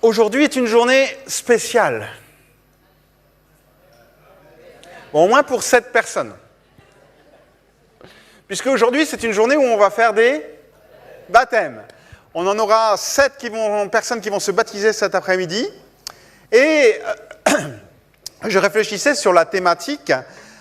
Aujourd'hui est une journée spéciale. Bon, au moins pour 7 personnes. Puisque aujourd'hui, c'est une journée où on va faire des baptêmes. On en aura 7 personnes qui vont se baptiser cet après-midi. Et je réfléchissais sur la thématique.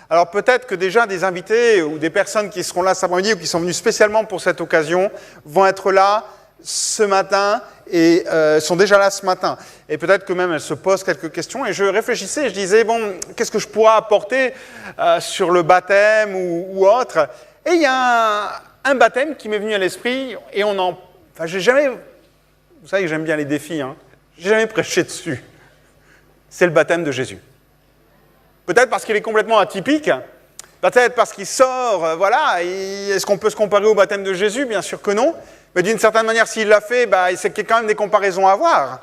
Alors peut-être que déjà des invités ou des personnes qui seront là cet après-midi ou qui sont venus spécialement pour cette occasion vont être là ce matin et sont déjà là ce matin. Et peut-être que même elles se posent quelques questions. Et je réfléchissais et je disais, bon, qu'est-ce que je pourrais apporter sur le baptême ou autre. Et il y a un baptême qui m'est venu à l'esprit et j'ai jamais, vous savez que j'aime bien les défis, hein, j'ai jamais prêché dessus. C'est le baptême de Jésus. Peut-être parce qu'il est complètement atypique, peut-être parce qu'il sort, est-ce qu'on peut se comparer au baptême de Jésus? Bien sûr que non. Mais d'une certaine manière, s'il l'a fait, c'est qu'il y a quand même des comparaisons à avoir.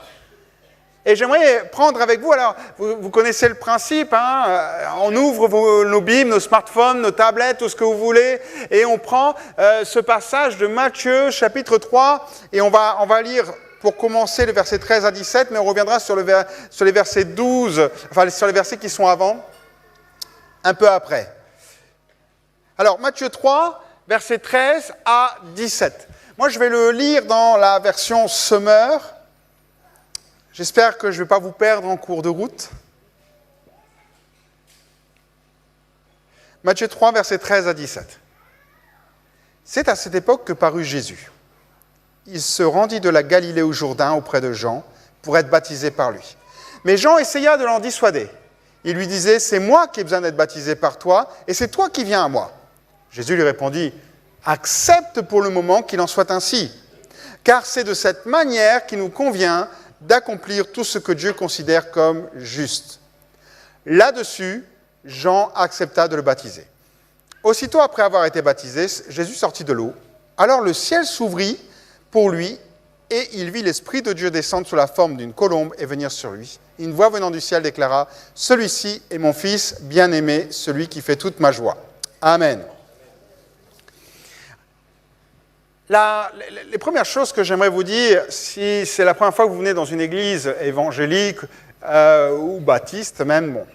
Et j'aimerais prendre avec vous, alors, vous connaissez le principe, hein, on ouvre nos Bibles, nos smartphones, nos tablettes, tout ce que vous voulez, et on prend ce passage de Matthieu, chapitre 3, et on va lire, pour commencer, le verset 13 à 17, mais on reviendra sur les versets 12, enfin, sur les versets qui sont avant, un peu après. Alors, Matthieu 3, versets 13 à 17. Moi, je vais le lire dans la version Summer. J'espère que je ne vais pas vous perdre en cours de route. Matthieu 3, versets 13 à 17. C'est à cette époque que parut Jésus. Il se rendit de la Galilée au Jourdain auprès de Jean pour être baptisé par lui. Mais Jean essaya de l'en dissuader. Il lui disait, « C'est moi qui ai besoin d'être baptisé par toi, et c'est toi qui viens à moi. » Jésus lui répondit, « Accepte pour le moment qu'il en soit ainsi, car c'est de cette manière qu'il nous convient d'accomplir tout ce que Dieu considère comme juste. » Là-dessus, Jean accepta de le baptiser. Aussitôt après avoir été baptisé, Jésus sortit de l'eau. Alors le ciel s'ouvrit pour lui, et il vit l'Esprit de Dieu descendre sous la forme d'une colombe et venir sur lui. Une voix venant du ciel déclara, « Celui-ci est mon Fils bien-aimé, celui qui fait toute ma joie. » Amen. Les premières choses que j'aimerais vous dire, si c'est la première fois que vous venez dans une église évangélique ou baptiste même,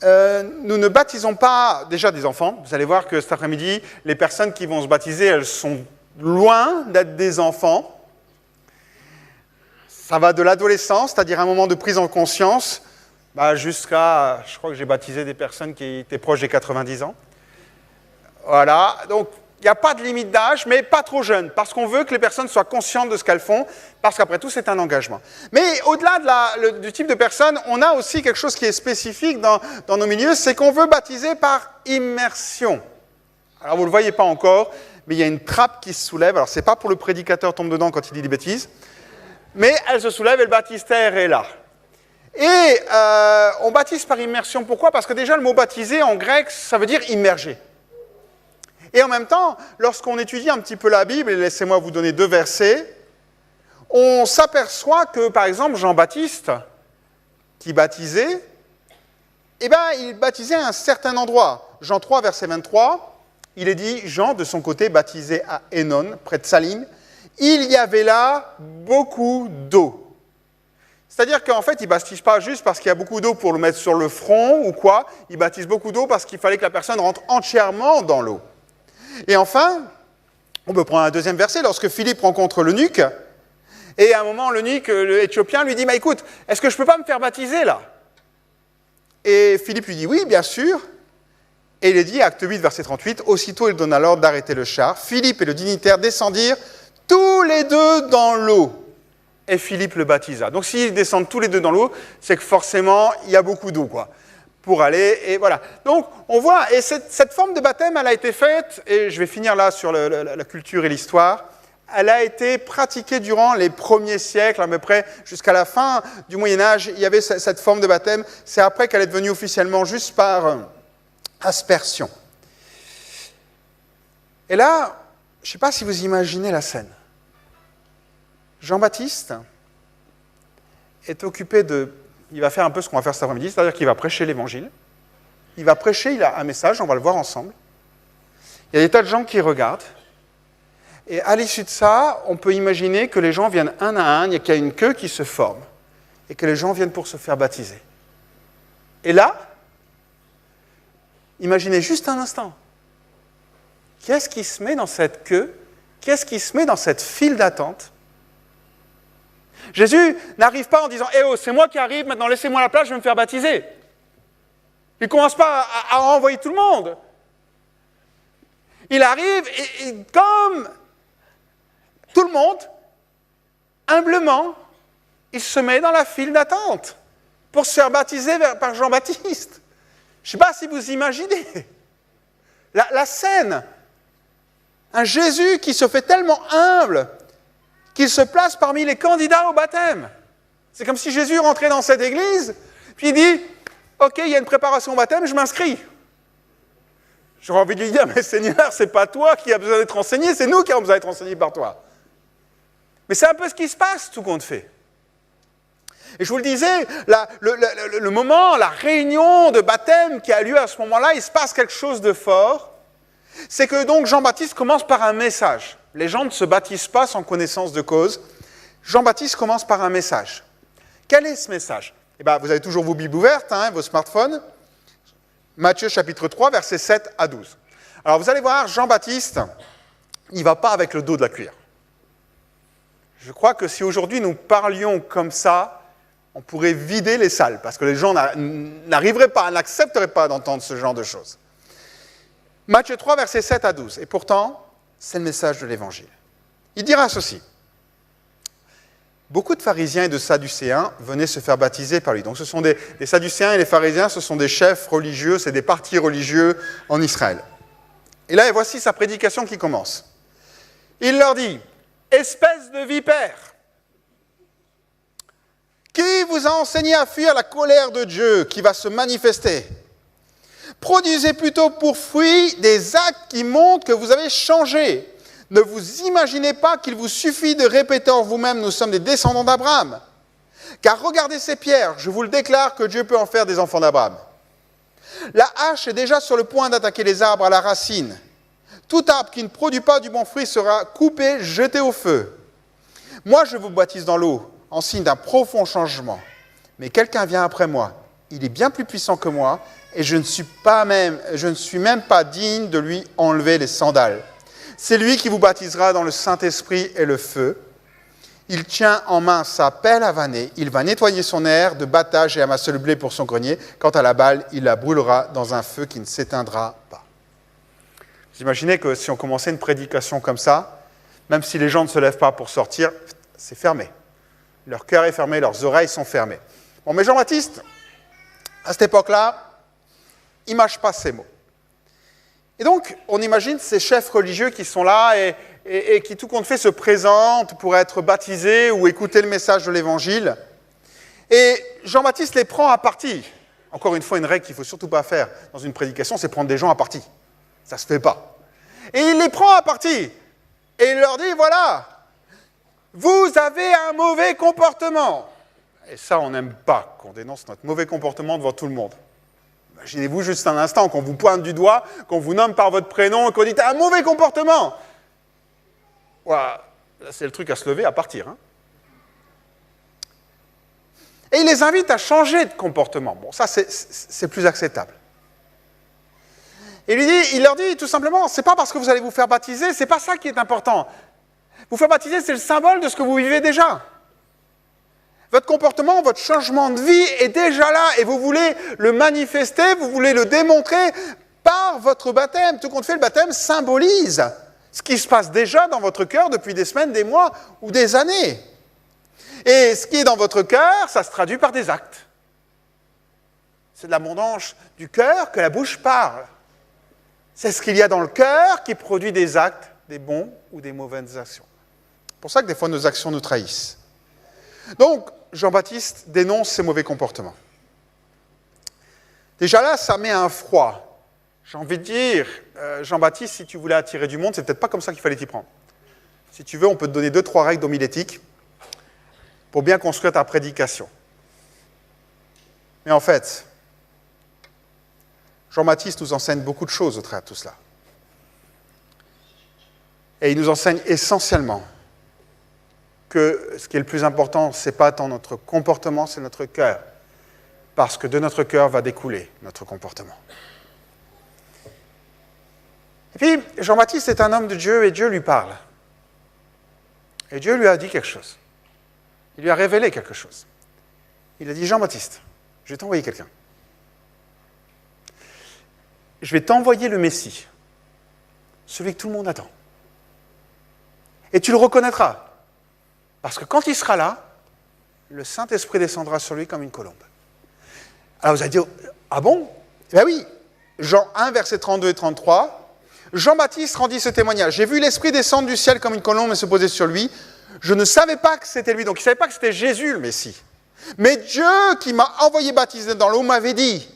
nous ne baptisons pas déjà des enfants. Vous allez voir que cet après-midi, les personnes qui vont se baptiser, elles sont loin d'être des enfants. Ça va de l'adolescence, c'est-à-dire un moment de prise en conscience, jusqu'à, je crois que j'ai baptisé des personnes qui étaient proches des 90 ans. Voilà, donc il n'y a pas de limite d'âge, mais pas trop jeune, parce qu'on veut que les personnes soient conscientes de ce qu'elles font, parce qu'après tout, c'est un engagement. Mais au-delà du type de personne, on a aussi quelque chose qui est spécifique dans nos milieux, c'est qu'on veut baptiser par immersion. Alors, vous ne le voyez pas encore, mais il y a une trappe qui se soulève. Alors, ce n'est pas pour le prédicateur tombe dedans quand il dit des bêtises, mais elle se soulève et le baptistère est là. Et on baptise par immersion. Pourquoi? Parce que déjà, le mot baptiser en grec, ça veut dire immerger. Et en même temps, lorsqu'on étudie un petit peu la Bible, et laissez-moi vous donner 2 versets, on s'aperçoit que, par exemple, Jean-Baptiste, qui baptisait, il baptisait à un certain endroit. Jean 3, verset 23, il est dit, Jean, de son côté, baptisait à Hénon, près de Salim. Il y avait là beaucoup d'eau. C'est-à-dire qu'en fait, il ne baptise pas juste parce qu'il y a beaucoup d'eau pour le mettre sur le front ou quoi, il baptise beaucoup d'eau parce qu'il fallait que la personne rentre entièrement dans l'eau. Et enfin, on peut prendre un deuxième verset, lorsque Philippe rencontre l'eunuque, et à un moment, l'eunuque, l'Éthiopien, lui dit, « écoute, est-ce que je ne peux pas me faire baptiser là ?» Et Philippe lui dit, « Oui, bien sûr. » Et il est dit, acte 8, verset 38, « Aussitôt, il donna l'ordre d'arrêter le char. Philippe et le dignitaire descendirent tous les deux dans l'eau. Et Philippe le baptisa. » Donc s'ils descendent tous les deux dans l'eau, c'est que forcément, il y a beaucoup d'eau, quoi. Pour aller, et voilà. Donc, on voit, et cette forme de baptême, elle a été faite, et je vais finir là sur la culture et l'histoire, elle a été pratiquée durant les premiers siècles, à peu près jusqu'à la fin du Moyen-Âge, il y avait cette forme de baptême, c'est après qu'elle est devenue officiellement juste par aspersion. Et là, je ne sais pas si vous imaginez la scène. Jean-Baptiste est occupé il va faire un peu ce qu'on va faire cet après-midi, c'est-à-dire qu'il va prêcher l'évangile. Il va prêcher, il a un message, on va le voir ensemble. Il y a des tas de gens qui regardent. Et à l'issue de ça, on peut imaginer que les gens viennent un à un, il y a une queue qui se forme. et que les gens viennent pour se faire baptiser. Et là, imaginez juste un instant, qu'est-ce qui se met dans cette queue? Qu'est-ce qui se met dans cette file d'attente? Jésus n'arrive pas en disant « Eh oh, c'est moi qui arrive, maintenant laissez-moi la place, je vais me faire baptiser ». Il ne commence pas à renvoyer tout le monde. Il arrive et comme tout le monde, humblement, il se met dans la file d'attente pour se faire baptiser par Jean-Baptiste. Je ne sais pas si vous imaginez la scène. Un Jésus qui se fait tellement humble qu'il se place parmi les candidats au baptême. C'est comme si Jésus rentrait dans cette église, puis il dit « Ok, il y a une préparation au baptême, je m'inscris. » J'aurais envie de lui dire « Mais Seigneur, ce n'est pas toi qui as besoin d'être enseigné, c'est nous qui avons besoin d'être enseignés par toi. » Mais c'est un peu ce qui se passe, tout compte fait. Et je vous le disais, le moment, la réunion de baptême qui a lieu à ce moment-là, il se passe quelque chose de fort. C'est que donc Jean-Baptiste commence par un message. Les gens ne se baptisent pas sans connaissance de cause. Jean-Baptiste commence par un message. Quel est ce message? Eh bien, vous avez toujours vos Bibles ouvertes, vos smartphones. Matthieu chapitre 3, versets 7 à 12. Alors vous allez voir, Jean-Baptiste, il ne va pas avec le dos de la cuillère. Je crois que si aujourd'hui nous parlions comme ça, on pourrait vider les salles, parce que les gens n'arriveraient pas, n'accepteraient pas d'entendre ce genre de choses. Matthieu 3, versets 7 à 12. Et pourtant, c'est le message de l'Évangile. Il dira ceci. Beaucoup de pharisiens et de sadducéens venaient se faire baptiser par lui. Donc ce sont les sadducéens et les pharisiens, ce sont des chefs religieux, c'est des partis religieux en Israël. Et là, voici sa prédication qui commence. Il leur dit, « Espèce de vipère, qui vous a enseigné à fuir la colère de Dieu qui va se manifester? Produisez plutôt pour fruit des actes qui montrent que vous avez changé. Ne vous imaginez pas qu'il vous suffit de répéter en vous-même « Nous sommes des descendants d'Abraham ». Car regardez ces pierres, je vous le déclare que Dieu peut en faire des enfants d'Abraham. La hache est déjà sur le point d'attaquer les arbres à la racine. Tout arbre qui ne produit pas du bon fruit sera coupé, jeté au feu. Moi, je vous baptise dans l'eau, en signe d'un profond changement. Mais quelqu'un vient après moi. Il est bien plus puissant que moi, et je ne suis même pas digne de lui enlever les sandales. C'est lui qui vous baptisera dans le Saint-Esprit et le feu. Il tient en main sa pelle à vanner. Il va nettoyer son aire de battage et amasser le blé pour son grenier. Quant à la balle, il la brûlera dans un feu qui ne s'éteindra pas. Vous imaginez que si on commençait une prédication comme ça, même si les gens ne se lèvent pas pour sortir, c'est fermé. Leur cœur est fermé, leurs oreilles sont fermées. Bon, mais Jean-Baptiste, à cette époque-là, il ne mâche pas ces mots. Et donc, on imagine ces chefs religieux qui sont là et qui, tout compte fait, se présentent pour être baptisés ou écouter le message de l'Évangile. Et Jean-Baptiste les prend à partie. Encore une fois, une règle qu'il ne faut surtout pas faire dans une prédication, c'est prendre des gens à partie. Ça ne se fait pas. Et il les prend à partie. Et il leur dit, voilà, vous avez un mauvais comportement. Et ça, on n'aime pas qu'on dénonce notre mauvais comportement devant tout le monde. Imaginez-vous juste un instant qu'on vous pointe du doigt, qu'on vous nomme par votre prénom et qu'on dit « t'as un mauvais comportement ». Voilà, là c'est le truc à se lever, à partir. Et il les invite à changer de comportement. Bon, ça c'est plus acceptable. Et il leur dit tout simplement, c'est pas parce que vous allez vous faire baptiser, c'est pas ça qui est important. Vous faire baptiser, c'est le symbole de ce que vous vivez déjà. Votre comportement, votre changement de vie est déjà là et vous voulez le manifester, vous voulez le démontrer par votre baptême. Tout compte fait, le baptême symbolise ce qui se passe déjà dans votre cœur depuis des semaines, des mois ou des années. Et ce qui est dans votre cœur, ça se traduit par des actes. C'est de l'abondance du cœur que la bouche parle. C'est ce qu'il y a dans le cœur qui produit des actes, des bons ou des mauvaises actions. C'est pour ça que des fois nos actions nous trahissent. Donc, Jean-Baptiste dénonce ces mauvais comportements. Déjà là, ça met un froid. J'ai envie de dire, Jean-Baptiste, si tu voulais attirer du monde, c'est peut-être pas comme ça qu'il fallait t'y prendre. Si tu veux, on peut te donner 2-3 règles d'homilétique pour bien construire ta prédication. Mais en fait, Jean-Baptiste nous enseigne beaucoup de choses au travers de tout cela. Et il nous enseigne essentiellement que ce qui est le plus important, ce n'est pas tant notre comportement, c'est notre cœur. Parce que de notre cœur va découler notre comportement. Et puis, Jean-Baptiste est un homme de Dieu et Dieu lui parle. Et Dieu lui a dit quelque chose. Il lui a révélé quelque chose. Il a dit, Jean-Baptiste, je vais t'envoyer quelqu'un. Je vais t'envoyer le Messie, celui que tout le monde attend. Et tu le reconnaîtras. Parce que quand il sera là, le Saint-Esprit descendra sur lui comme une colombe. Alors vous allez dire, ah bon? Ben oui, Jean 1, versets 32 et 33, Jean-Baptiste rendit ce témoignage. J'ai vu l'Esprit descendre du ciel comme une colombe et se poser sur lui. Je ne savais pas que c'était lui. Donc il ne savait pas que c'était Jésus le Messie. Mais Dieu qui m'a envoyé baptiser dans l'eau m'avait dit,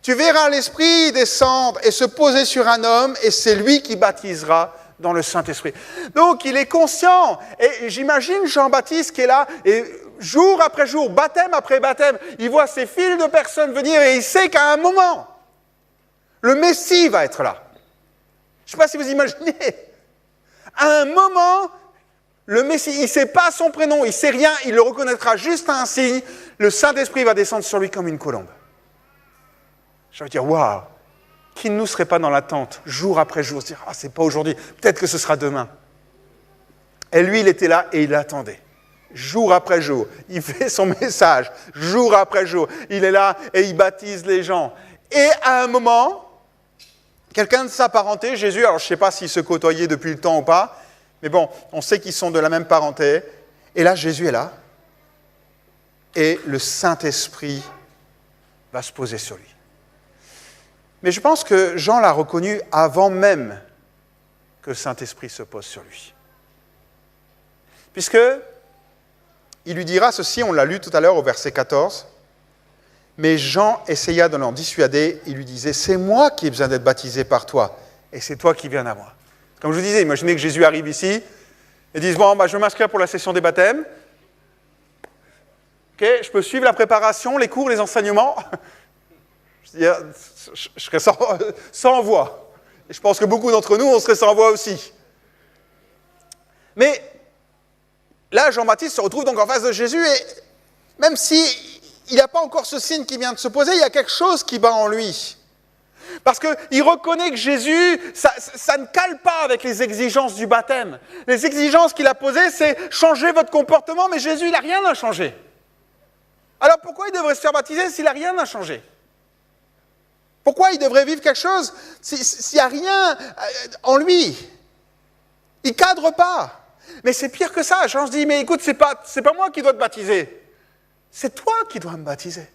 tu verras l'Esprit descendre et se poser sur un homme et c'est lui qui baptisera dans le Saint-Esprit. Donc il est conscient. Et j'imagine Jean-Baptiste qui est là et jour après jour, baptême après baptême, il voit ces files de personnes venir et il sait qu'à un moment, le Messie va être là. Je ne sais pas si vous imaginez. À un moment, le Messie, il ne sait pas son prénom, il ne sait rien, il le reconnaîtra juste à un signe. Le Saint-Esprit va descendre sur lui comme une colombe. Je veux dire, waouh, qui ne nous serait pas dans l'attente, jour après jour, se dire, ah, c'est pas aujourd'hui, peut-être que ce sera demain. Et lui, il était là et il attendait. Jour après jour, il fait son message, jour après jour, il est là et il baptise les gens. Et à un moment, quelqu'un de sa parenté, Jésus, alors je ne sais pas s'ils se côtoyaient depuis le temps ou pas, mais bon, on sait qu'ils sont de la même parenté. Et là, Jésus est là. Et le Saint-Esprit va se poser sur lui. Mais je pense que Jean l'a reconnu avant même que le Saint-Esprit se pose sur lui. Puisque il lui dira ceci, on l'a lu tout à l'heure au verset 14, mais Jean essaya de l'en dissuader, il lui disait, c'est moi qui ai besoin d'être baptisé par toi, et c'est toi qui viens à moi. Comme je vous disais, imaginez que Jésus arrive ici, et dise, bon, je vais m'inscrire pour la session des baptêmes, ok, je peux suivre la préparation, les cours, les enseignements, je serais sans voix. Et je pense que beaucoup d'entre nous, on serait sans voix aussi. Mais là, Jean-Baptiste se retrouve donc en face de Jésus et même s'il n'a pas encore ce signe qui vient de se poser, il y a quelque chose qui bat en lui. Parce qu'il reconnaît que Jésus, ça ne cale pas avec les exigences du baptême. Les exigences qu'il a posées, c'est changer votre comportement, mais Jésus, il n'a rien à changer. Alors pourquoi il devrait se faire baptiser s'il n'a rien à changer? Pourquoi il devrait vivre quelque chose s'il n'y a rien en lui? Il ne cadre pas. Mais c'est pire que ça. Jean se dit, mais écoute, c'est pas moi qui dois te baptiser. C'est toi qui dois me baptiser.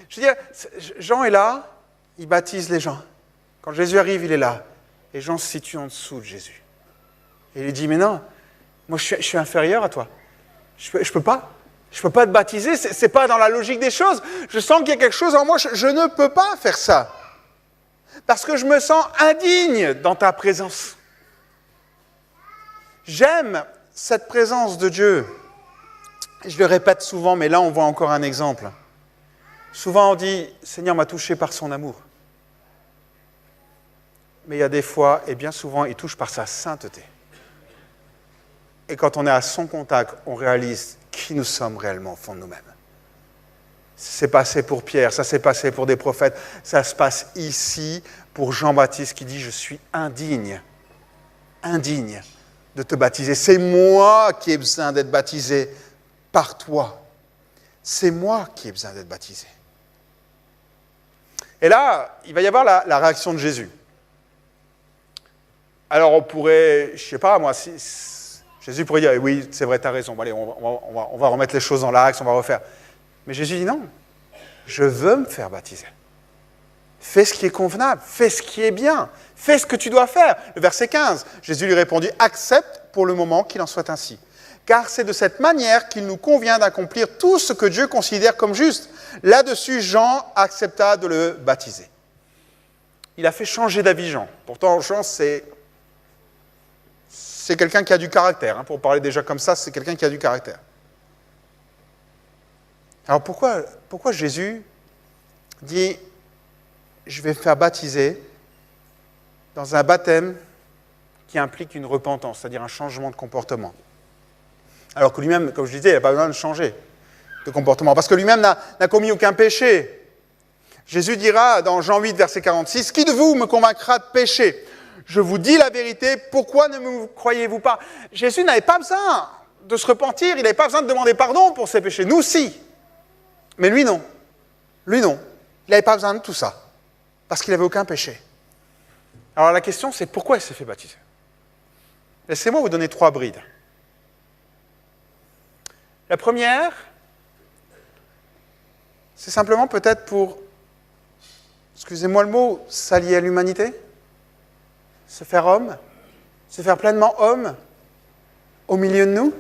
Je veux dire, Jean est là, il baptise les gens. Quand Jésus arrive, il est là. Et Jean se situe en dessous de Jésus. Et il lui dit, mais non, moi je suis inférieur à toi. Je peux pas. Je ne peux pas te baptiser, ce n'est pas dans la logique des choses. Je sens qu'il y a quelque chose en moi, je ne peux pas faire ça. Parce que je me sens indigne dans ta présence. J'aime cette présence de Dieu. Je le répète souvent, mais là on voit encore un exemple. Souvent on dit, Seigneur m'a touché par son amour. Mais il y a des fois, et bien souvent, il touche par sa sainteté. Et quand on est à son contact, on réalise qui nous sommes réellement au fond de nous-mêmes. Ça s'est passé pour Pierre, ça s'est passé pour des prophètes, ça se passe ici pour Jean-Baptiste qui dit « Je suis indigne de te baptiser. C'est moi qui ai besoin d'être baptisé par toi. C'est moi qui ai besoin d'être baptisé. » Et là, il va y avoir la réaction de Jésus. Alors on pourrait, je ne sais pas moi, Jésus pourrait dire, oui, c'est vrai, tu as raison, bon, allez, on va remettre les choses dans l'axe, on va refaire. Mais Jésus dit non, je veux me faire baptiser. Fais ce qui est convenable, fais ce qui est bien, fais ce que tu dois faire. Le verset 15, Jésus lui répondit, accepte pour le moment qu'il en soit ainsi. Car c'est de cette manière qu'il nous convient d'accomplir tout ce que Dieu considère comme juste. Là-dessus, Jean accepta de le baptiser. Il a fait changer d'avis Jean. Pourtant, Jean, c'est quelqu'un qui a du caractère. Pour parler déjà comme ça, c'est quelqu'un qui a du caractère. Alors pourquoi Jésus dit « Je vais me faire baptiser dans un baptême qui implique une repentance, c'est-à-dire un changement de comportement ?» Alors que lui-même, comme je disais, il n'a pas besoin de changer de comportement, parce que lui-même n'a commis aucun péché. Jésus dira dans Jean 8, verset 46, « Qui de vous me convaincra de péché ? Je vous dis la vérité, pourquoi ne me croyez-vous pas ?» Jésus n'avait pas besoin de se repentir, il n'avait pas besoin de demander pardon pour ses péchés. Nous, si. Mais lui, non. Lui, non. Il n'avait pas besoin de tout ça, parce qu'il n'avait aucun péché. Alors la question, c'est pourquoi il s'est fait baptiser ? Laissez-moi vous donner 3 brides. La première, c'est simplement peut-être pour, excusez-moi le mot, s'allier à l'humanité, se faire homme, se faire pleinement homme au milieu de nous.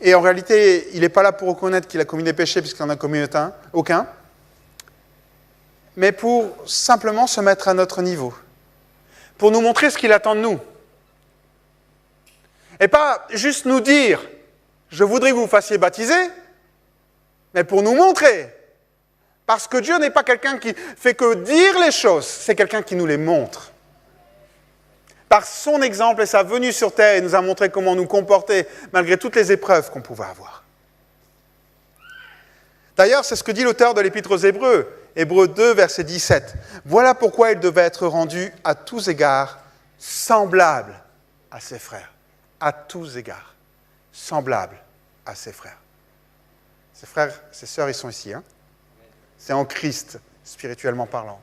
Et en réalité, il n'est pas là pour reconnaître qu'il a commis des péchés puisqu'il n'en a commis aucun, mais pour simplement se mettre à notre niveau, pour nous montrer ce qu'il attend de nous. Et pas juste nous dire « je voudrais que vous vous fassiez baptiser », mais pour nous montrer. Parce que Dieu n'est pas quelqu'un qui fait que dire les choses, c'est quelqu'un qui nous les montre. Par son exemple et sa venue sur terre, il nous a montré comment nous comporter malgré toutes les épreuves qu'on pouvait avoir. D'ailleurs, c'est ce que dit l'auteur de l'Épître aux Hébreux, Hébreux 2, verset 17. « Voilà pourquoi il devait être rendu à tous égards semblable à ses frères. » À tous égards, semblable à ses frères. Ses frères, ses sœurs, ils sont ici. Hein? C'est en Christ, spirituellement parlant.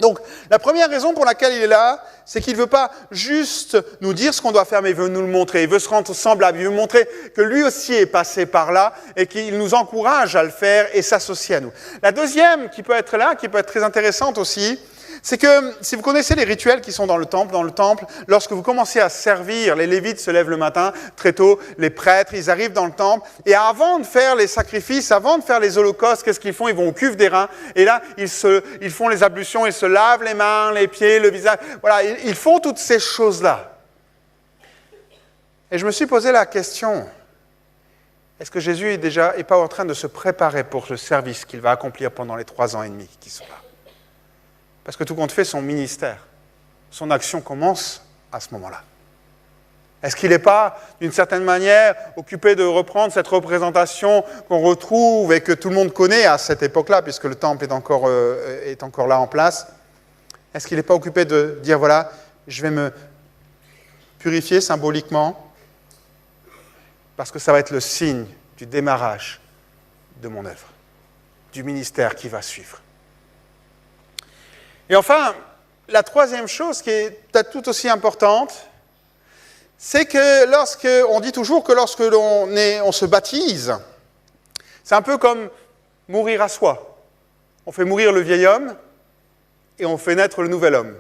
Donc, la première raison pour laquelle il est là, c'est qu'il ne veut pas juste nous dire ce qu'on doit faire, mais il veut nous le montrer. Il veut se rendre semblable. Il veut montrer que lui aussi est passé par là et qu'il nous encourage à le faire et s'associer à nous. La deuxième qui peut être là, qui peut être très intéressante aussi, c'est que si vous connaissez les rituels qui sont dans le temple, lorsque vous commencez à servir, les Lévites se lèvent le matin, très tôt, les prêtres, ils arrivent dans le temple, et avant de faire les sacrifices, avant de faire les holocaustes, qu'est-ce qu'ils font ? Ils vont au cuve d'airain, et là, ils font les ablutions, ils se lavent les mains, les pieds, le visage, voilà, ils font toutes ces choses-là. Et je me suis posé la question, est-ce que Jésus est pas en train de se préparer pour le service qu'il va accomplir pendant les 3 ans et demi qui sont là ? Parce que tout compte fait, son ministère, son action commence à ce moment-là. Est-ce qu'il n'est pas, d'une certaine manière, occupé de reprendre cette représentation qu'on retrouve et que tout le monde connaît à cette époque-là, puisque le temple est encore là en place? Est-ce qu'il n'est pas occupé de dire, voilà, je vais me purifier symboliquement, parce que ça va être le signe du démarrage de mon œuvre, du ministère qui va suivre. Et enfin, la troisième chose qui est peut-être tout aussi importante, c'est que on dit toujours que lorsque on se baptise, c'est un peu comme mourir à soi. On fait mourir le vieil homme et on fait naître le nouvel homme.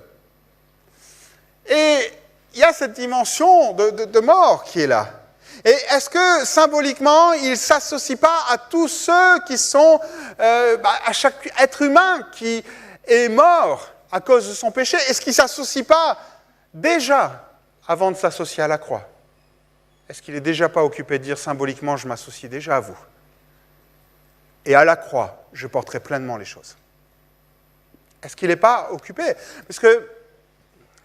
Et il y a cette dimension de mort qui est là. Et est-ce que symboliquement, il ne s'associe pas à tous ceux qui sont, à chaque être humain qui est mort à cause de son péché? Est-ce qu'il ne s'associe pas déjà avant de s'associer à la croix? Est-ce qu'il n'est déjà pas occupé de dire symboliquement, je m'associe déjà à vous? Et à la croix, je porterai pleinement les choses. Est-ce qu'il n'est pas occupé? Parce que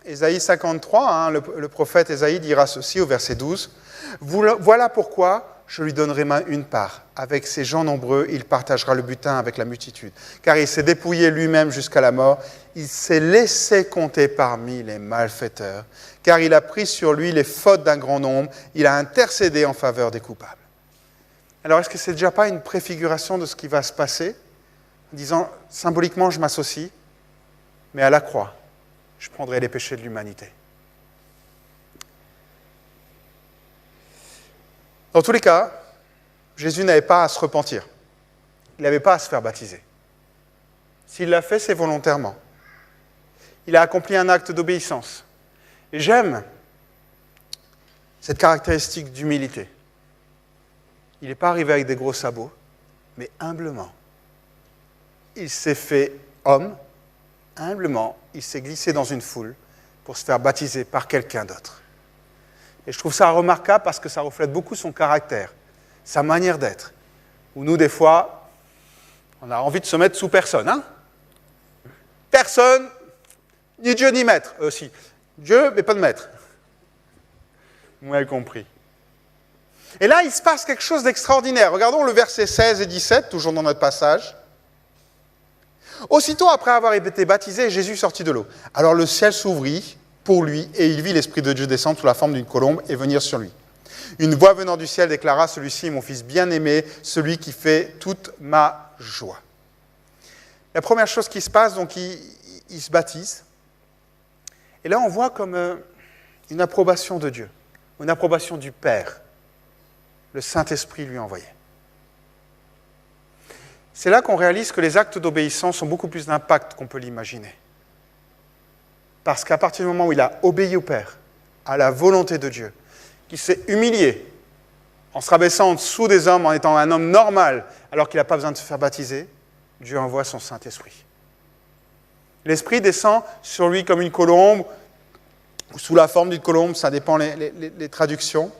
Ésaïe 53, le prophète Ésaïe dira ceci au verset 12. « Voilà pourquoi je lui donnerai une part. Avec ses gens nombreux, il partagera le butin avec la multitude. Car il s'est dépouillé lui-même jusqu'à la mort. Il s'est laissé compter parmi les malfaiteurs. Car il a pris sur lui les fautes d'un grand nombre. Il a intercédé en faveur des coupables. » Alors, est-ce que ce n'est déjà pas une préfiguration de ce qui va se passer? En disant, symboliquement, je m'associe, mais à la croix, je prendrai les péchés de l'humanité. Dans tous les cas, Jésus n'avait pas à se repentir. Il n'avait pas à se faire baptiser. S'il l'a fait, c'est volontairement. Il a accompli un acte d'obéissance. Et j'aime cette caractéristique d'humilité. Il n'est pas arrivé avec des gros sabots, mais humblement. Il s'est fait homme, humblement, il s'est glissé dans une foule pour se faire baptiser par quelqu'un d'autre. Et je trouve ça remarquable parce que ça reflète beaucoup son caractère, sa manière d'être. Où nous, des fois, on a envie de se mettre sous personne. Hein? Personne, ni Dieu ni maître, aussi. Dieu, mais pas de maître. Vous m'avez compris. Et là, il se passe quelque chose d'extraordinaire. Regardons le verset 16 et 17, toujours dans notre passage. Aussitôt après avoir été baptisé, Jésus sortit de l'eau. Alors le ciel s'ouvrit pour lui et il vit l'Esprit de Dieu descendre sous la forme d'une colombe et venir sur lui. Une voix venant du ciel déclara, celui-ci est mon fils bien-aimé, celui qui fait toute ma joie. La première chose qui se passe, donc il se baptise. Et là, on voit comme une approbation de Dieu, une approbation du Père. Le Saint-Esprit lui envoyait. C'est là qu'on réalise que les actes d'obéissance ont beaucoup plus d'impact qu'on peut l'imaginer. Parce qu'à partir du moment où il a obéi au Père, à la volonté de Dieu, qu'il s'est humilié en se rabaissant en dessous des hommes, en étant un homme normal, alors qu'il n'a pas besoin de se faire baptiser, Dieu envoie son Saint-Esprit. L'Esprit descend sur lui comme une colombe, ou sous la forme d'une colombe, ça dépend les traductions.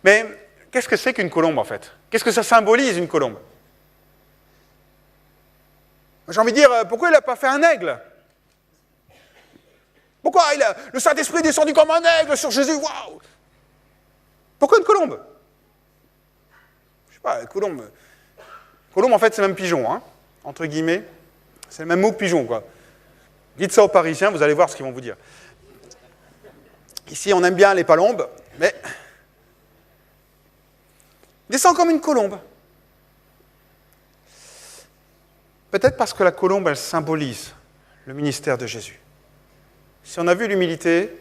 Mais qu'est-ce que c'est qu'une colombe, en fait? Qu'est-ce que ça symbolise, une colombe? J'ai envie de dire, pourquoi il n'a pas fait un aigle? Pourquoi le Saint-Esprit est descendu comme un aigle sur Jésus? Waouh! Pourquoi une colombe? Je ne sais pas, colombe. Colombe, en fait, c'est même pigeon, hein, entre guillemets. C'est le même mot que pigeon, quoi. Dites ça aux Parisiens, vous allez voir ce qu'ils vont vous dire. Ici, on aime bien les palombes, mais descend comme une colombe. Peut-être parce que la colombe, elle symbolise le ministère de Jésus. Si on a vu l'humilité,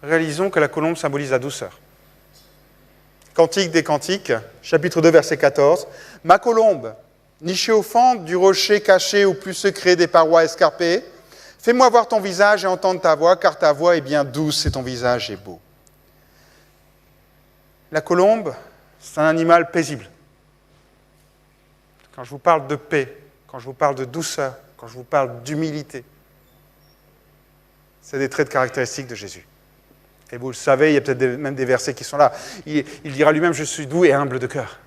réalisons que la colombe symbolise la douceur. Cantique des Cantiques, chapitre 2, verset 14. « Ma colombe, nichée au fond du rocher caché au plus secret des parois escarpées, fais-moi voir ton visage et entendre ta voix, car ta voix est bien douce et ton visage est beau. » La colombe, c'est un animal paisible. Quand je vous parle de paix, quand je vous parle de douceur, quand je vous parle d'humilité, c'est des traits de caractéristiques de Jésus. Et vous le savez, il y a peut-être même des versets qui sont là. Il dira lui-même, je suis doux et humble de cœur.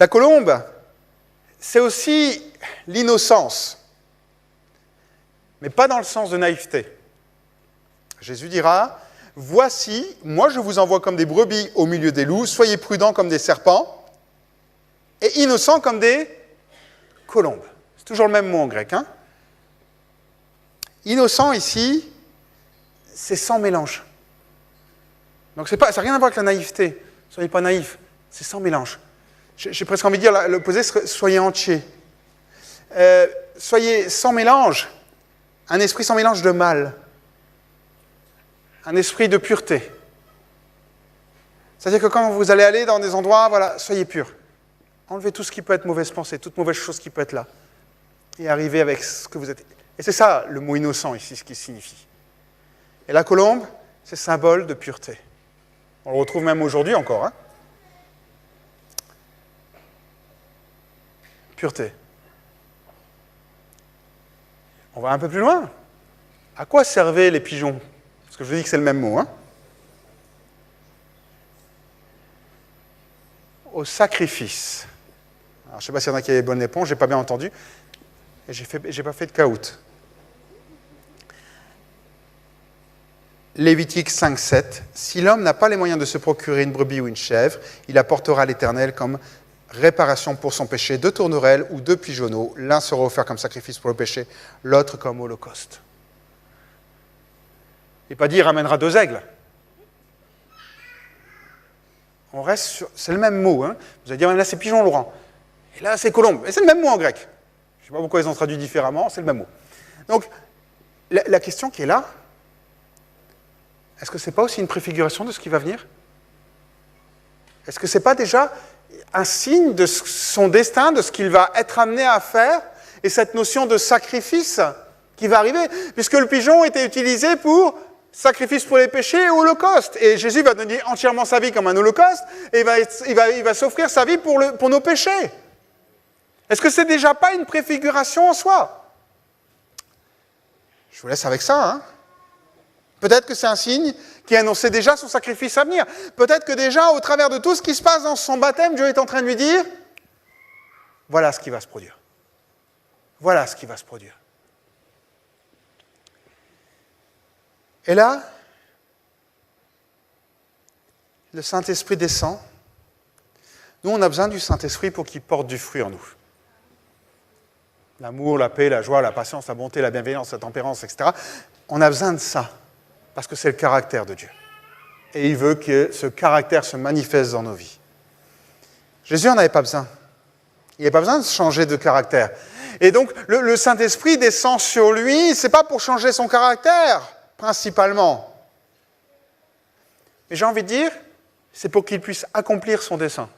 La colombe, c'est aussi l'innocence, mais pas dans le sens de naïveté. Jésus dira, « Voici, moi je vous envoie comme des brebis au milieu des loups, soyez prudents comme des serpents et innocents comme des colombes. » C'est toujours le même mot en grec. Hein? Innocent ici, c'est sans mélange. Donc ça n'a rien à voir avec la naïveté. Soyez pas naïfs, c'est sans mélange. J'ai presque envie de dire l'opposé serait soyez entiers. Soyez sans mélange, un esprit sans mélange de mal. Un esprit de pureté. C'est-à-dire que quand vous allez aller dans des endroits, voilà, soyez purs. Enlevez tout ce qui peut être mauvaise pensée, toute mauvaise chose qui peut être là. Et arrivez avec ce que vous êtes. Et c'est ça le mot innocent ici, ce qu'il signifie. Et la colombe, c'est symbole de pureté. On le retrouve même aujourd'hui encore. Hein? Pureté. On va un peu plus loin. À quoi servaient les pigeons? Parce que je vous dis que c'est le même mot. Hein? Au sacrifice. Alors, je ne sais pas s'il y en a qui avaient bonne réponse, je n'ai pas bien entendu. Et je n'ai pas fait de caout. Lévitique 5.7. Si l'homme n'a pas les moyens de se procurer une brebis ou une chèvre, il apportera à l'Éternel comme réparation pour son péché 2 tournerelles ou 2 pigeonneaux. L'un sera offert comme sacrifice pour le péché, l'autre comme holocauste. Et pas dire ramènera 2 aigles. On reste sur... C'est le même mot. Hein. Vous allez dire, là c'est pigeon Laurent. Et là c'est colombe. Et c'est le même mot en grec. Je ne sais pas pourquoi ils ont traduit différemment, c'est le même mot. Donc, la question qui est là, est-ce que ce n'est pas aussi une préfiguration de ce qui va venir? Est-ce que ce n'est pas déjà un signe de son destin, de ce qu'il va être amené à faire, et cette notion de sacrifice qui va arriver? Puisque le pigeon était utilisé pour sacrifice pour les péchés et holocauste. Et Jésus va donner entièrement sa vie comme un holocauste, et il va s'offrir sa vie pour nos péchés. Est-ce que c'est déjà pas une préfiguration en soi? Je vous laisse avec ça. Hein? Peut-être que c'est un signe qui annonçait déjà son sacrifice à venir. Peut-être que déjà, au travers de tout ce qui se passe dans son baptême, Dieu est en train de lui dire, voilà ce qui va se produire. Voilà ce qui va se produire. Et là, le Saint-Esprit descend. Nous, on a besoin du Saint-Esprit pour qu'il porte du fruit en nous. L'amour, la paix, la joie, la patience, la bonté, la bienveillance, la tempérance, etc. On a besoin de ça, parce que c'est le caractère de Dieu. Et il veut que ce caractère se manifeste dans nos vies. Jésus n'en avait pas besoin. Il n'avait pas besoin de changer de caractère. Et donc, le Saint-Esprit descend sur lui, ce n'est pas pour changer son caractère, principalement. Mais j'ai envie de dire, c'est pour qu'il puisse accomplir son dessein.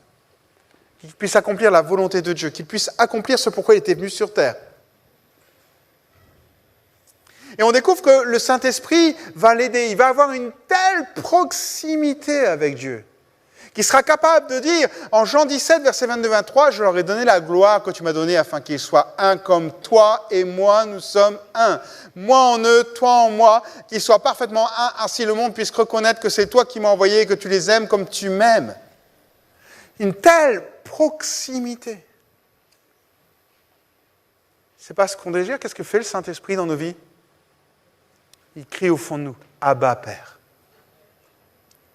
Qu'il puisse accomplir la volonté de Dieu, qu'il puisse accomplir ce pourquoi il était venu sur terre. Et on découvre que le Saint-Esprit va l'aider, il va avoir une telle proximité avec Dieu, qu'il sera capable de dire, en Jean 17, verset 22-23, « Je leur ai donné la gloire que tu m'as donnée afin qu'ils soient un comme toi et moi, nous sommes un. Moi en eux, toi en moi, qu'ils soient parfaitement un, ainsi le monde puisse reconnaître que c'est toi qui m'as envoyé et que tu les aimes comme tu m'aimes. » Une telle proximité. C'est pas ce qu'on désire. Qu'est-ce que fait le Saint-Esprit dans nos vies? Il crie au fond de nous, « Abba, Père »,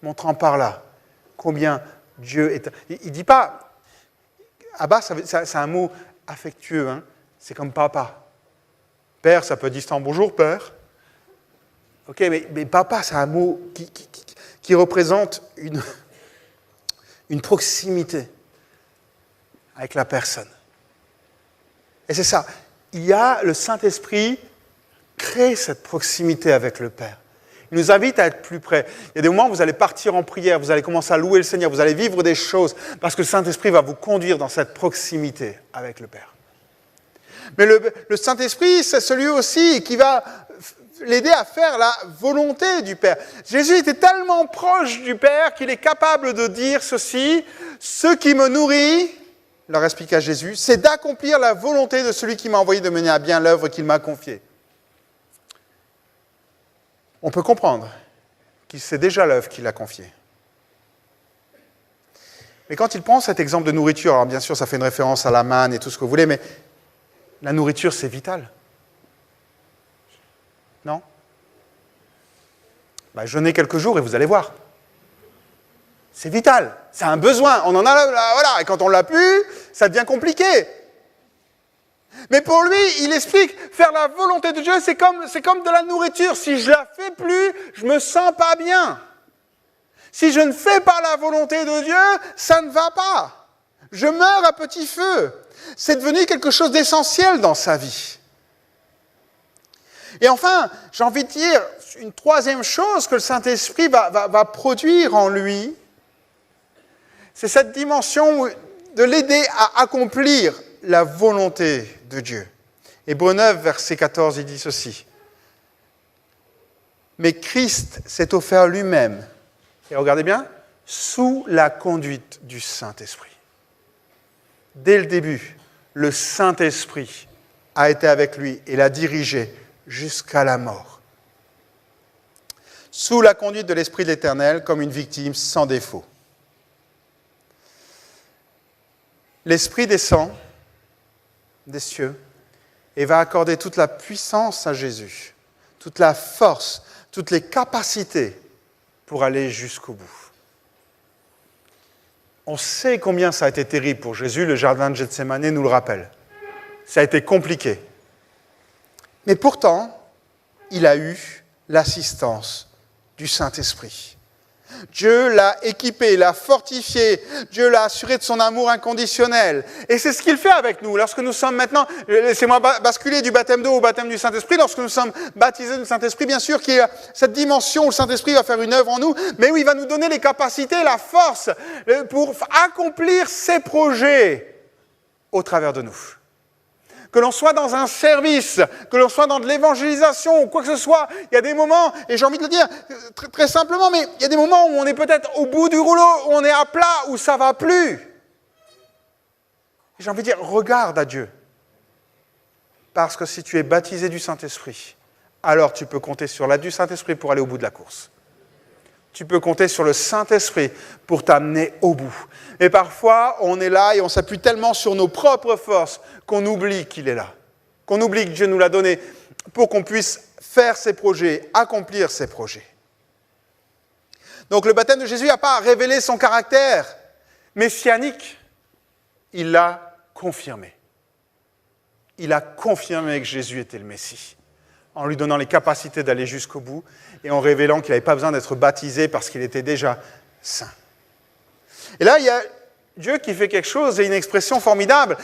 montrant par là combien Dieu est... Il ne dit pas... Abba, c'est un mot affectueux, hein? C'est comme papa. Père, ça peut être distant. Bonjour, Père. Ok, mais papa, c'est un mot qui représente une proximité avec la personne. Et c'est ça. Il y a le Saint-Esprit crée cette proximité avec le Père. Il nous invite à être plus près. Il y a des moments où vous allez partir en prière, vous allez commencer à louer le Seigneur, vous allez vivre des choses, parce que le Saint-Esprit va vous conduire dans cette proximité avec le Père. Mais le Saint-Esprit, c'est celui aussi qui va l'aider à faire la volonté du Père. Jésus était tellement proche du Père qu'il est capable de dire ceci, « Ce qui me nourrit, leur expliqua Jésus, c'est d'accomplir la volonté de celui qui m'a envoyé de mener à bien l'œuvre qu'il m'a confiée. » On peut comprendre qu'il sait déjà l'œuvre qu'il a confiée. Mais quand il prend cet exemple de nourriture, alors bien sûr ça fait une référence à la manne et tout ce que vous voulez, mais la nourriture c'est vital. Non? Jeûnez quelques jours et vous allez voir. C'est vital, c'est un besoin, on en a là, voilà, et quand on ne l'a plus, ça devient compliqué. Mais pour lui, il explique, faire la volonté de Dieu, c'est comme de la nourriture. Si je ne la fais plus, je ne me sens pas bien. Si je ne fais pas la volonté de Dieu, ça ne va pas. Je meurs à petit feu. C'est devenu quelque chose d'essentiel dans sa vie. Et enfin, j'ai envie de dire, une troisième chose que le Saint-Esprit va produire en lui, c'est cette dimension de l'aider à accomplir la volonté de Dieu. Hébreux 9, verset 14, il dit ceci. Mais Christ s'est offert lui-même, et regardez bien, sous la conduite du Saint-Esprit. Dès le début, le Saint-Esprit a été avec lui et l'a dirigé jusqu'à la mort. Sous la conduite de l'Esprit de l'Éternel, comme une victime sans défaut. L'Esprit descend des cieux et va accorder toute la puissance à Jésus, toute la force, toutes les capacités pour aller jusqu'au bout. On sait combien ça a été terrible pour Jésus, le jardin de Gethsémani nous le rappelle. Ça a été compliqué. Mais pourtant, il a eu l'assistance du Saint-Esprit. Dieu l'a équipé, l'a fortifié, Dieu l'a assuré de son amour inconditionnel. Et c'est ce qu'il fait avec nous. Lorsque nous sommes maintenant, laissez-moi basculer du baptême d'eau au baptême du Saint-Esprit, lorsque nous sommes baptisés du Saint-Esprit, bien sûr qu'il y a cette dimension où le Saint-Esprit va faire une œuvre en nous, mais où il va nous donner les capacités, la force pour accomplir ses projets au travers de nous. Que l'on soit dans un service, que l'on soit dans de l'évangélisation ou quoi que ce soit, il y a des moments, et j'ai envie de le dire très, très simplement, mais il y a des moments où on est peut-être au bout du rouleau, où on est à plat, où ça ne va plus. Et j'ai envie de dire, regarde à Dieu. Parce que si tu es baptisé du Saint-Esprit, alors tu peux compter sur l'aide du Saint-Esprit pour aller au bout de la course. Tu peux compter sur le Saint-Esprit pour t'amener au bout. Et parfois, on est là et on s'appuie tellement sur nos propres forces qu'on oublie qu'il est là. qu'on oublie que Dieu nous l'a donné pour qu'on puisse faire ses projets, accomplir ses projets. Donc le baptême de Jésus n'a pas révélé son caractère messianique, il l'a confirmé. Il a confirmé que Jésus était le Messie, en lui donnant les capacités d'aller jusqu'au bout et en révélant qu'il n'avait pas besoin d'être baptisé parce qu'il était déjà saint. Et là, il y a Dieu qui fait quelque chose et une expression formidable.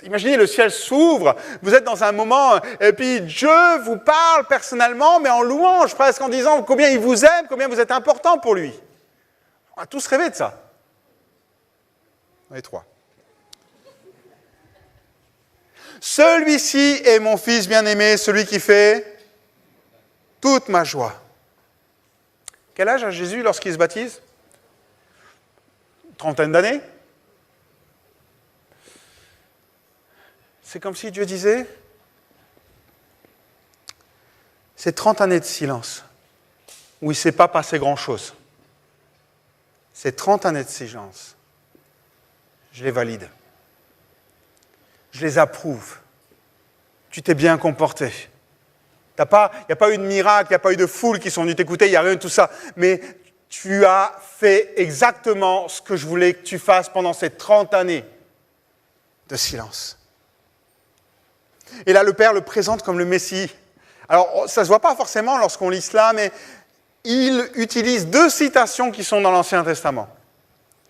Imaginez, le ciel s'ouvre, vous êtes dans un moment, et puis Dieu vous parle personnellement, mais en louange, presque en disant combien il vous aime, combien vous êtes important pour lui. On a tous rêvé de ça. Les trois. Celui-ci est mon fils bien-aimé, celui qui fait toute ma joie. Quel âge a Jésus lorsqu'il se baptise ? Trentaine d'années. C'est comme si Dieu disait, c'est 30 années de silence, où il ne s'est pas passé grand-chose. C'est 30 années de silence. Je les valide. Je les approuve. Tu t'es bien comporté. Il n'y a pas eu de miracle, il n'y a pas eu de foule qui sont venues t'écouter, il n'y a rien de tout ça. Mais tu as fait exactement ce que je voulais que tu fasses pendant ces 30 années de silence. Et là, le Père le présente comme le Messie. Alors, ça ne se voit pas forcément lorsqu'on lit cela, mais il utilise deux citations qui sont dans l'Ancien Testament.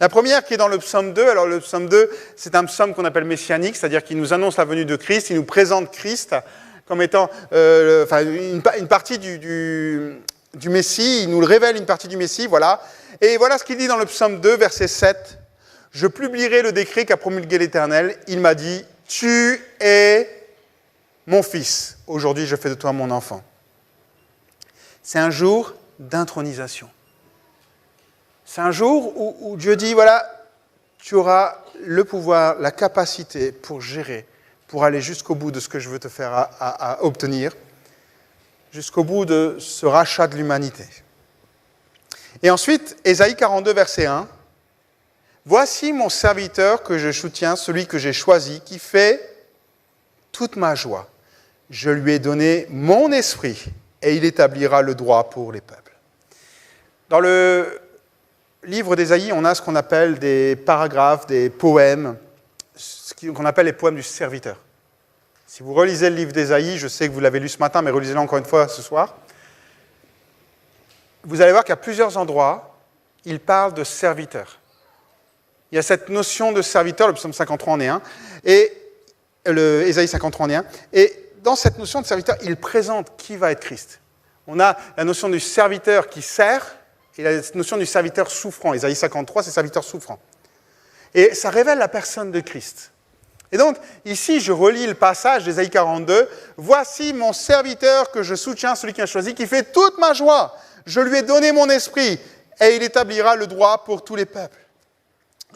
La première qui est dans le psaume 2. Alors, le psaume 2, c'est un psaume qu'on appelle messianique, c'est-à-dire qu'il nous annonce la venue de Christ, il nous présente Christ comme étant une partie du Messie, il nous le révèle une partie du Messie, voilà. Et voilà ce qu'il dit dans le psaume 2, verset 7. « Je publierai le décret qu'a promulgué l'Éternel. Il m'a dit, tu es mon fils. Aujourd'hui, je fais de toi mon enfant. » C'est un jour d'intronisation. C'est un jour où Dieu dit, voilà, tu auras le pouvoir, la capacité pour gérer, pour aller jusqu'au bout de ce que je veux te faire à obtenir, jusqu'au bout de ce rachat de l'humanité. Et ensuite, Ésaïe 42, verset 1. « Voici mon serviteur que je soutiens, celui que j'ai choisi, qui fait toute ma joie. Je lui ai donné mon esprit, et il établira le droit pour les peuples. » Dans le livre d'Ésaïe, on a ce qu'on appelle des paragraphes, des poèmes, ce qu'on appelle les poèmes du serviteur. Si vous relisez le livre d'Ésaïe, je sais que vous l'avez lu ce matin, mais relisez-le encore une fois ce soir, vous allez voir qu'à plusieurs endroits, il parle de serviteur. Il y a cette notion de serviteur, le psaume 53 en est un, et Ésaïe 53 en est un, et dans cette notion de serviteur, il présente qui va être Christ. On a la notion du serviteur qui sert, et la notion du serviteur souffrant. Ésaïe 53, c'est serviteur souffrant. Et ça révèle la personne de Christ. Et donc, ici, je relis le passage d'Ésaïe 42. « Voici mon serviteur que je soutiens, celui qui a choisi, qui fait toute ma joie. Je lui ai donné mon esprit, et il établira le droit pour tous les peuples. »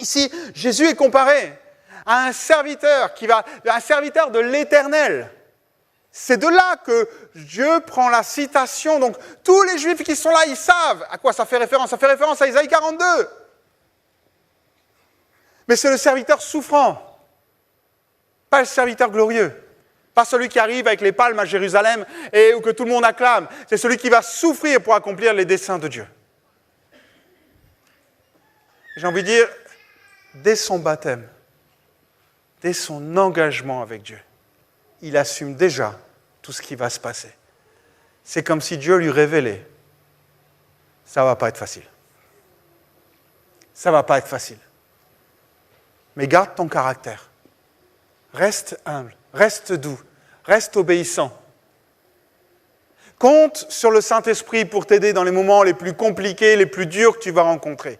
Ici, Jésus est comparé à un serviteur un serviteur de l'Éternel. C'est de là que Dieu prend la citation. Donc, tous les Juifs qui sont là, ils savent à quoi ça fait référence. Ça fait référence à Ésaïe 42. Mais c'est le serviteur souffrant. Pas le serviteur glorieux. Pas celui qui arrive avec les palmes à Jérusalem et où que tout le monde acclame. C'est celui qui va souffrir pour accomplir les desseins de Dieu. J'ai envie de dire, dès son baptême, dès son engagement avec Dieu, il assume déjà tout ce qui va se passer. C'est comme si Dieu lui révélait, ça ne va pas être facile. Ça ne va pas être facile. Mais garde ton caractère. Reste humble, reste doux, reste obéissant. Compte sur le Saint-Esprit pour t'aider dans les moments les plus compliqués, les plus durs que tu vas rencontrer.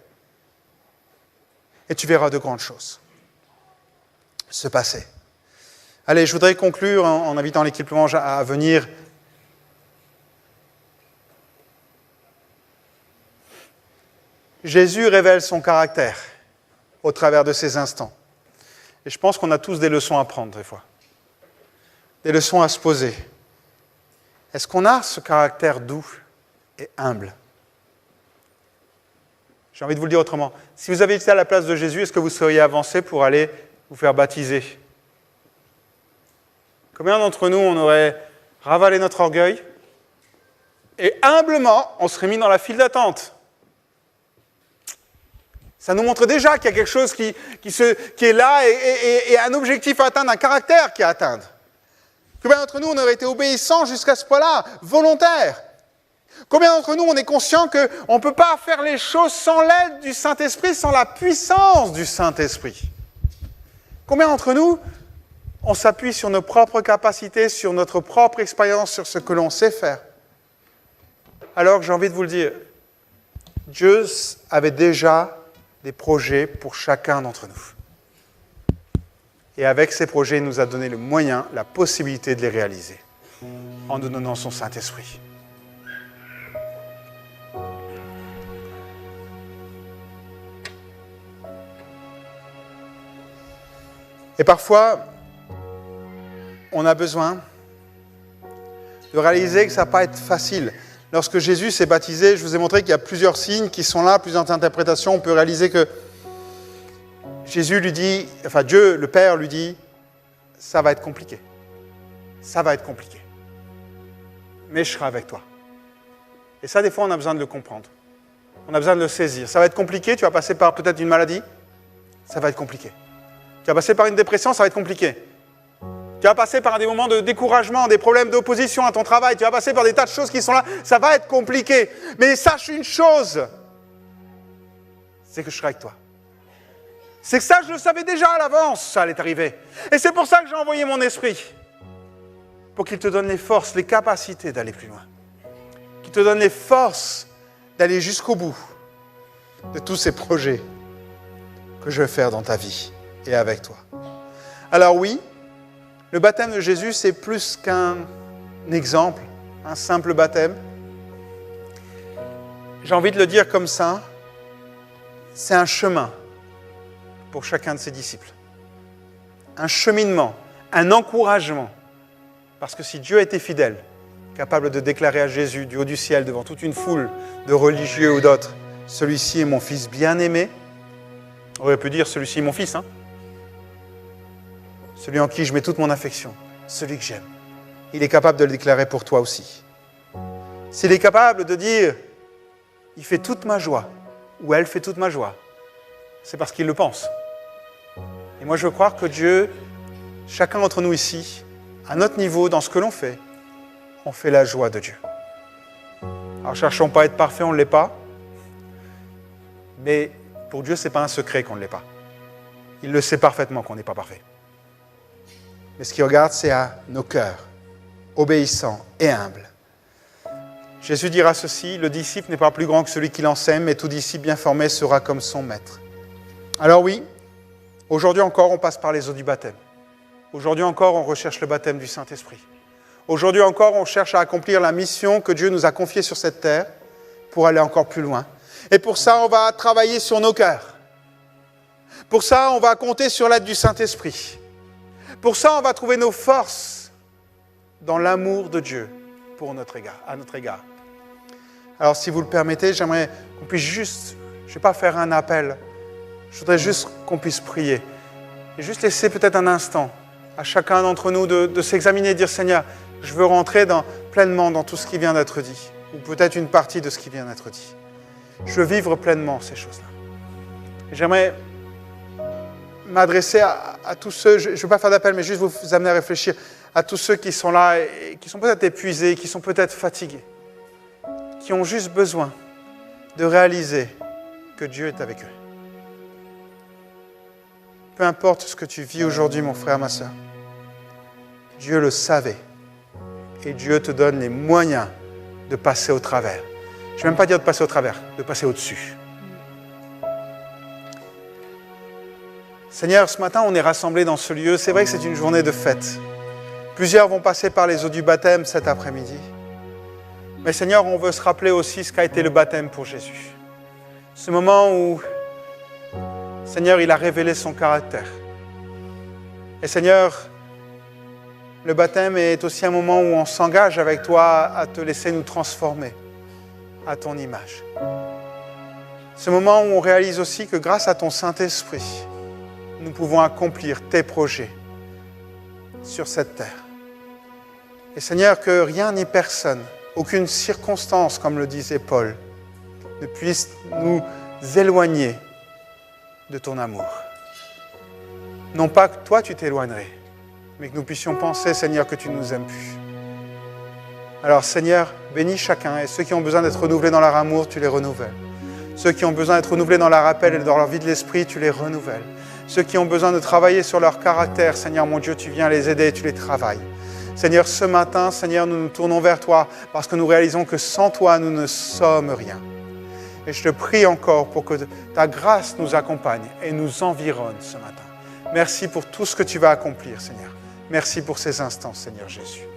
Et tu verras de grandes choses se passer. Allez, je voudrais conclure en invitant l'équipe louange à venir. Jésus révèle son caractère au travers de ces instants. Et je pense qu'on a tous des leçons à prendre des fois. Des leçons à se poser. Est-ce qu'on a ce caractère doux et humble ? J'ai envie de vous le dire autrement. Si vous avez été à la place de Jésus, est-ce que vous seriez avancé pour aller vous faire baptiser ? Combien d'entre nous, on aurait ravalé notre orgueil et humblement, on serait mis dans la file d'attente? Ça nous montre déjà qu'il y a quelque chose qui est là et un objectif à atteindre, un caractère qui est à atteindre. Combien d'entre nous, on aurait été obéissants jusqu'à ce point-là, volontaires? Combien d'entre nous, on est conscient qu'on ne peut pas faire les choses sans l'aide du Saint-Esprit, sans la puissance du Saint-Esprit? Combien d'entre nous, on s'appuie sur nos propres capacités, sur notre propre expérience, sur ce que l'on sait faire? Alors que j'ai envie de vous le dire, Dieu avait déjà des projets pour chacun d'entre nous. Et avec ces projets, il nous a donné le moyen, la possibilité de les réaliser, en nous donnant son Saint-Esprit. Et parfois, on a besoin de réaliser que ça ne va pas être facile. Lorsque Jésus s'est baptisé, je vous ai montré qu'il y a plusieurs signes qui sont là, plusieurs interprétations. On peut réaliser que Jésus lui dit, enfin Dieu, le Père lui dit, ça va être compliqué. Ça va être compliqué. Mais je serai avec toi. Et ça, des fois, on a besoin de le comprendre. On a besoin de le saisir. Ça va être compliqué, tu vas passer par peut-être une maladie. Ça va être compliqué. Tu vas passer par une dépression, ça va être compliqué. Tu vas passer par des moments de découragement, des problèmes d'opposition à ton travail. Tu vas passer par des tas de choses qui sont là. Ça va être compliqué. Mais sache une chose, c'est que je serai avec toi. C'est que ça, je le savais déjà à l'avance, ça allait arriver. Et c'est pour ça que j'ai envoyé mon esprit. Pour qu'il te donne les forces, les capacités d'aller plus loin. Qu'il te donne les forces d'aller jusqu'au bout de tous ces projets que je vais faire dans ta vie et avec toi. Alors oui, le baptême de Jésus, c'est plus qu'un exemple, un simple baptême. J'ai envie de le dire comme ça, c'est un chemin pour chacun de ses disciples. Un cheminement, un encouragement. Parce que si Dieu était fidèle, capable de déclarer à Jésus du haut du ciel devant toute une foule de religieux ou d'autres, celui-ci est mon fils bien-aimé, on aurait pu dire celui-ci est mon fils, hein? Celui en qui je mets toute mon affection, celui que j'aime. Il est capable de le déclarer pour toi aussi. S'il est capable de dire, il fait toute ma joie, ou elle fait toute ma joie, c'est parce qu'il le pense. Et moi je veux croire que Dieu, chacun d'entre nous ici, à notre niveau, dans ce que l'on fait, on fait la joie de Dieu. Alors cherchons pas à être parfait, on ne l'est pas. Mais pour Dieu, ce n'est pas un secret qu'on ne l'est pas. Il le sait parfaitement qu'on n'est pas parfait. Mais ce qu'il regarde, c'est à nos cœurs, obéissants et humbles. Jésus dira ceci, le disciple n'est pas plus grand que celui qui l'enseigne, mais tout disciple bien formé sera comme son maître. Alors oui, aujourd'hui encore, on passe par les eaux du baptême. Aujourd'hui encore, on recherche le baptême du Saint-Esprit. Aujourd'hui encore, on cherche à accomplir la mission que Dieu nous a confiée sur cette terre pour aller encore plus loin. Et pour ça, on va travailler sur nos cœurs. Pour ça, on va compter sur l'aide du Saint-Esprit. Pour ça, on va trouver nos forces dans l'amour de Dieu à notre égard. Alors, si vous le permettez, j'aimerais qu'on puisse juste, je ne vais pas faire un appel, je voudrais juste qu'on puisse prier. Et juste laisser peut-être un instant à chacun d'entre nous de s'examiner et de dire, Seigneur, je veux rentrer pleinement dans tout ce qui vient d'être dit, ou peut-être une partie de ce qui vient d'être dit. Je veux vivre pleinement ces choses-là. Et j'aimerais m'adresser à tous ceux, je ne veux pas faire d'appel, mais juste vous amener à réfléchir à tous ceux qui sont là et qui sont peut-être épuisés, qui sont peut-être fatigués, qui ont juste besoin de réaliser que Dieu est avec eux. Peu importe ce que tu vis aujourd'hui, mon frère, ma soeur, Dieu le savait et Dieu te donne les moyens de passer au travers. Je ne vais même pas dire de passer au travers, de passer au-dessus. Seigneur, ce matin, on est rassemblés dans ce lieu. C'est vrai que c'est une journée de fête. Plusieurs vont passer par les eaux du baptême cet après-midi. Mais Seigneur, on veut se rappeler aussi ce qu'a été le baptême pour Jésus. Ce moment où, Seigneur, il a révélé son caractère. Et Seigneur, le baptême est aussi un moment où on s'engage avec toi à te laisser nous transformer à ton image. Ce moment où on réalise aussi que grâce à ton Saint-Esprit, nous pouvons accomplir tes projets sur cette terre. Et Seigneur, que rien ni personne, aucune circonstance, comme le disait Paul, ne puisse nous éloigner de ton amour. Non pas que toi tu t'éloignerais, mais que nous puissions penser, Seigneur, que tu nous aimes plus. Alors Seigneur, bénis chacun, et ceux qui ont besoin d'être renouvelés dans leur amour, tu les renouvelles. Ceux qui ont besoin d'être renouvelés dans leur appel et dans leur vie de l'esprit, tu les renouvelles. Ceux qui ont besoin de travailler sur leur caractère, Seigneur mon Dieu, tu viens les aider et tu les travailles. Seigneur, ce matin, Seigneur, nous nous tournons vers toi parce que nous réalisons que sans toi, nous ne sommes rien. Et je te prie encore pour que ta grâce nous accompagne et nous environne ce matin. Merci pour tout ce que tu vas accomplir, Seigneur. Merci pour ces instants, Seigneur Jésus.